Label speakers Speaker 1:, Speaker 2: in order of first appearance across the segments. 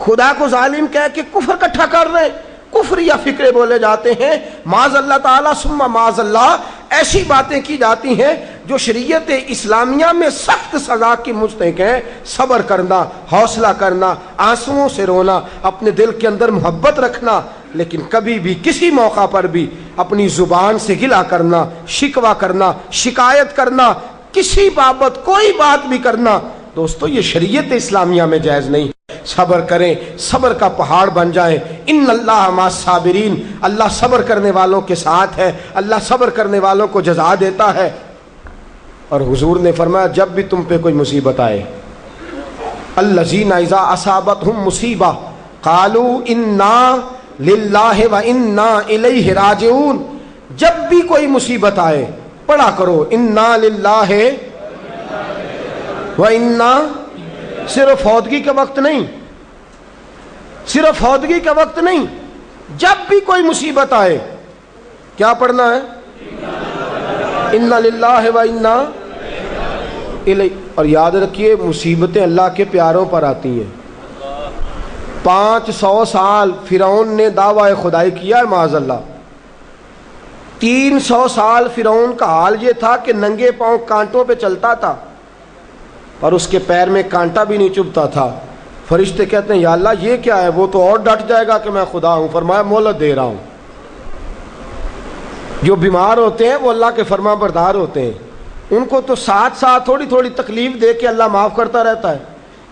Speaker 1: خدا کو ظالم کہہ کے کفر اکٹھا کر رہے ہیں، کفر یا فکرے بولے جاتے ہیں، معاذ اللہ تعالیٰ ثم معاذ اللہ، ایسی باتیں کی جاتی ہیں جو شریعت اسلامیہ میں سخت سزا کی مستحق ہیں۔ صبر کرنا، حوصلہ کرنا، آنسوؤں سے رونا، اپنے دل کے اندر محبت رکھنا، لیکن کبھی بھی کسی موقع پر بھی اپنی زبان سے گلہ کرنا، شکوہ کرنا، شکایت کرنا، کسی بابت کوئی بات بھی کرنا، دوستو یہ شریعت اسلامیہ میں جائز نہیں۔ صبر کریں، صبر کا پہاڑ بن جائیں۔ ان اللہ مع الصابرین، اللہ صبر کرنے والوں کے ساتھ ہے، اللہ صبر کرنے والوں کو جزا دیتا ہے۔ اور حضور نے فرمایا جب بھی تم پہ کوئی مصیبت آئے، الذین اذا اصابتہم مصیبہ قالوا انا للہ و انا الیہ راجعون، جب بھی کوئی مصیبت آئے پڑھا کرو انا للہ و انا، صرف فوتگی کے وقت نہیں، صرف فوتگی کے وقت نہیں، جب بھی کوئی مصیبت آئے کیا پڑھنا ہے؟ انا للہ و انا الیہ۔ اور یاد رکھیے مصیبتیں اللہ کے پیاروں پر آتی ہیں۔ 500 سال فرعون نے دعوی خدائی کیا ہے معاذ اللہ، 300 سال فرعون کا حال یہ تھا کہ ننگے پاؤں کانٹوں پہ چلتا تھا اور اس کے پیر میں کانٹا بھی نہیں چبھتا تھا۔ فرشتے کہتے ہیں یا اللہ یہ کیا ہے؟ وہ تو اور ڈٹ جائے گا کہ میں خدا ہوں۔ فرمایا مہلت دے رہا ہوں۔ جو بیمار ہوتے ہیں وہ اللہ کے فرما بردار ہوتے ہیں، ان کو تو ساتھ ساتھ تھوڑی تھوڑی تکلیف دے کے اللہ معاف کرتا رہتا ہے،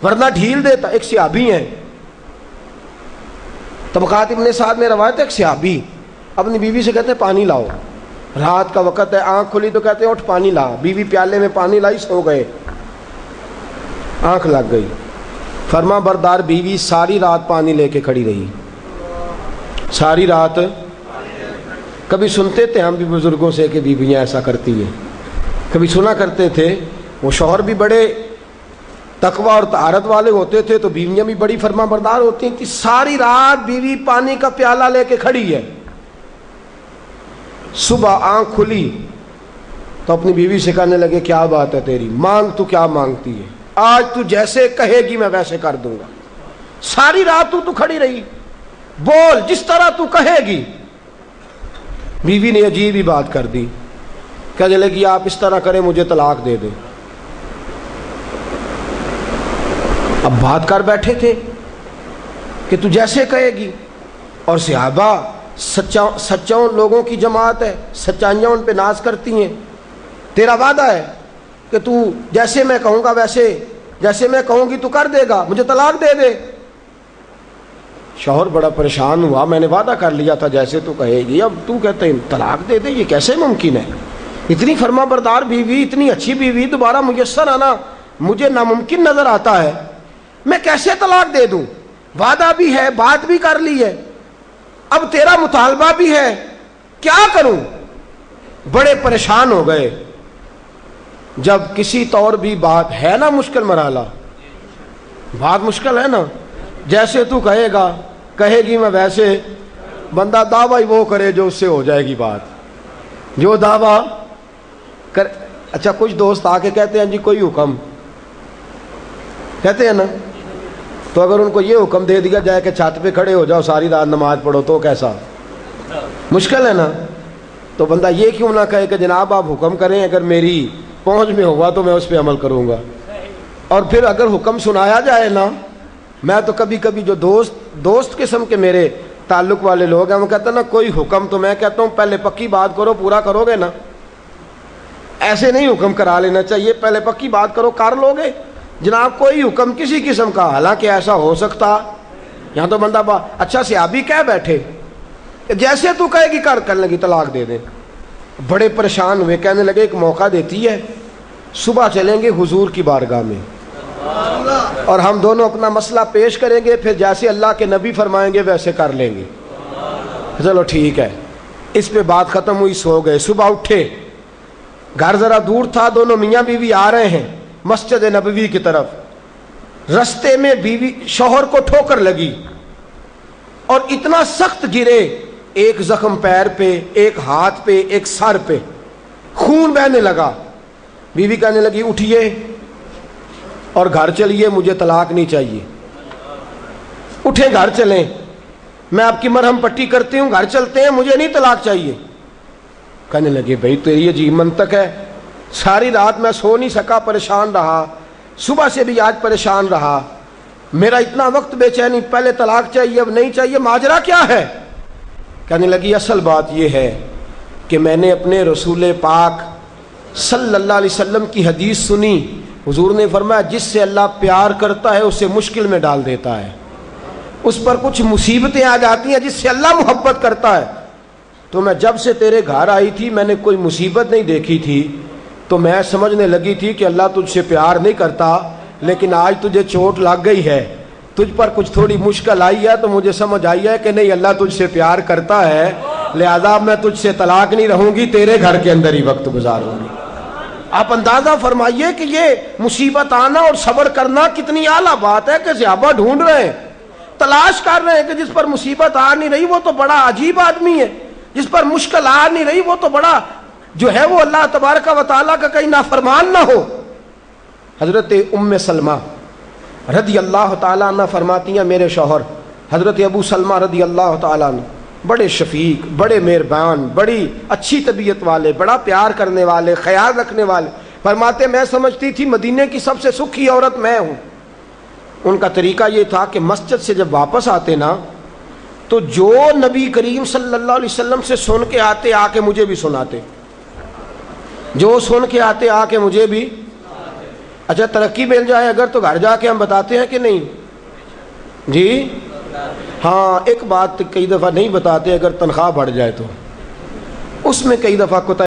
Speaker 1: ورنہ ڈھیل دیتا۔ ایک صحابی ہیں، طبقات ابن سعد میں روایت ہے، ایک صحابی اپنی بیوی سے کہتے ہیں پانی لاؤ، رات کا وقت ہے، آنکھ کھلی تو کہتے ہیں اٹھ پانی لا، بیوی پیالے میں پانی لائی، سو گئے، آنکھ لگ گئی۔ فرما بردار بیوی ساری رات پانی لے کے کھڑی رہی، ساری رات۔ کبھی سنتے تھے ہم بھی بزرگوں سے کہ بیویاں ایسا کرتی ہیں، کبھی سنا کرتے تھے۔ وہ شوہر بھی بڑے تقوی اور طہارت والے ہوتے تھے تو بیویاں بھی بڑی فرما بردار ہوتی تھی۔ ساری رات بیوی پانی کا پیالہ لے کے کھڑی ہے، صبح آنکھ کھلی تو اپنی بیوی سے کہنے لگے کیا بات ہے تیری، مانگ تو کیا مانگتی ہے، آج تو جیسے کہے گی میں ویسے کر دوں گا۔ ساری رات تو کھڑی رہی، بول جس طرح تو کہے گی۔ بیوی نے عجیب ہی بات کر دی، کہنے لگی آپ اس طرح کریں مجھے طلاق دے دیں۔ اب بات کر بیٹھے تھے کہ تو جیسے کہے گی، اور صحابہ سچاؤں لوگوں کی جماعت ہے، سچائیاں ان پہ ناز کرتی ہیں۔ تیرا وعدہ ہے کہ تو جیسے میں کہوں گا ویسے، جیسے میں کہوں گی تو کر دے گا، مجھے طلاق دے دے۔ شوہر بڑا پریشان ہوا، میں نے وعدہ کر لیا تھا جیسے تو کہے گی، اب تو کہتے ہیں طلاق دے دے، یہ کیسے ممکن ہے؟ اتنی فرما بردار بیوی، اتنی اچھی بیوی دوبارہ میسر آنا مجھے ناممکن نظر آتا ہے، میں کیسے طلاق دے دوں؟ وعدہ بھی ہے، بات بھی کر لی ہے، اب تیرا مطالبہ بھی ہے، کیا کروں؟ بڑے پریشان ہو گئے۔ جب کسی طور بھی بات ہے نا مشکل مرحلہ، بات مشکل ہے نا، جیسے تو کہے گا، کہے گی میں ویسے، بندہ دعویٰ وہ کرے جو اس سے ہو جائے گی بات، جو دعویٰ کر۔ اچھا کچھ دوست آ کے کہتے ہیں جی کوئی حکم، کہتے ہیں نا، تو اگر ان کو یہ حکم دے دیا جائے کہ چھت پہ کھڑے ہو جاؤ ساری رات نماز پڑھو تو کیسا؟ مشکل ہے نا۔ تو بندہ یہ کیوں نہ کہے کہ جناب آپ حکم کریں، اگر میری پہنچ میں ہوگا تو میں اس پہ عمل کروں گا۔ اور پھر اگر حکم سنایا جائے نا، میں تو کبھی کبھی جو دوست قسم کے میرے تعلق والے لوگ ہیں وہ کہتے ہیں نا کوئی حکم، تو میں کہتا ہوں پہلے پکی بات کرو، پورا کرو گے نا، ایسے نہیں حکم کرا لینا چاہیے، پہلے پکی بات کرو، کر لو گے جناب کوئی حکم کسی قسم کا، حالانکہ ایسا ہو سکتا۔ یہاں تو بندہ اچھا صحابی کہہ بیٹھے جیسے تو کہے گی کرنے لگی طلاق دے دیں۔ بڑے پریشان ہوئے، کہنے لگے ایک موقع دیتی ہے، صبح چلیں گے حضور کی بارگاہ میں اور ہم دونوں اپنا مسئلہ پیش کریں گے، پھر جیسے اللہ کے نبی فرمائیں گے ویسے کر لیں گے۔ چلو ٹھیک ہے، اس پہ بات ختم ہوئی، سو گئے۔ صبح اٹھے، گھر ذرا دور تھا، دونوں میاں بیوی آ رہے ہیں مسجد نبوی کی طرف۔ رستے میں بیوی شوہر کو ٹھوکر لگی اور اتنا سخت گرے، ایک زخم پیر پہ، ایک ہاتھ پہ، ایک سر پہ، خون بہنے لگا۔ بیوی کہنے لگی اٹھیے اور گھر چلیے، مجھے طلاق نہیں چاہیے۔ اٹھے گھر چلیں، میں آپ کی مرہم پٹی کرتی ہوں، گھر چلتے ہیں، مجھے نہیں طلاق چاہیے۔ کہنے لگے بھائی تیری عجیب منطق ہے، ساری رات میں سو نہیں سکا، پریشان رہا، صبح سے بھی آج پریشان رہا، میرا اتنا وقت بے چینی، پہلے طلاق چاہیے اب نہیں چاہیے، ماجرا کیا ہے؟ کہنے لگی اصل بات یہ ہے کہ میں نے اپنے رسول پاک صلی اللہ علیہ وسلم کی حدیث سنی، حضور نے فرمایا جس سے اللہ پیار کرتا ہے اسے مشکل میں ڈال دیتا ہے، اس پر کچھ مصیبتیں آ جاتی ہیں جس سے اللہ محبت کرتا ہے۔ تو میں جب سے تیرے گھر آئی تھی میں نے کوئی مصیبت نہیں دیکھی تھی، تو میں سمجھنے لگی تھی کہ اللہ تجھ سے پیار نہیں کرتا، لیکن آج تجھے چوٹ لگ گئی ہے، تجھ پر کچھ تھوڑی مشکل آئی ہے، تو مجھے سمجھ آئی ہے کہ نہیں اللہ تجھ سے پیار کرتا ہے، لہذا میں تجھ سے طلاق نہیں رہوں گی، تیرے گھر کے اندر ہی وقت گزاروں گی۔ آپ اندازہ فرمائیے کہ یہ مصیبت آنا اور صبر کرنا کتنی اعلیٰ بات ہے کہ صحابہ ڈھونڈ رہے ہیں، تلاش کر رہے ہیں کہ جس پر مصیبت آ نہیں رہی وہ تو بڑا عجیب آدمی ہے، جس پر مشکل آ نہیں رہی وہ تو بڑا جو ہے وہ اللہ تبارک و تعالیٰ کا کہیں نافرمان نہ ہو۔ حضرت ام سلمہ رضی اللہ تعالیٰ عنہ فرماتی ہیں میرے شوہر حضرت ابو سلمہ رضی اللہ تعالیٰ عنہ بڑے شفیق، بڑے مہربان، بڑی اچھی طبیعت والے، بڑا پیار کرنے والے، خیال رکھنے والے، فرماتے میں سمجھتی تھی مدینے کی سب سے سکھی عورت میں ہوں۔ ان کا طریقہ یہ تھا کہ مسجد سے جب واپس آتے نا تو جو نبی کریم صلی اللہ علیہ وسلم سے سن کے آتے آ کے مجھے بھی سناتے، جو سن کے آتے آ کے مجھے بھی۔ اچھا ترقی مل جائے اگر تو گھر جا کے ہم بتاتے ہیں کہ نہیں جی؟ ہاں ایک بات کئی دفعہ نہیں بتاتے، اگر تنخواہ بڑھ جائے تو اس میں کئی دفعہ کوتا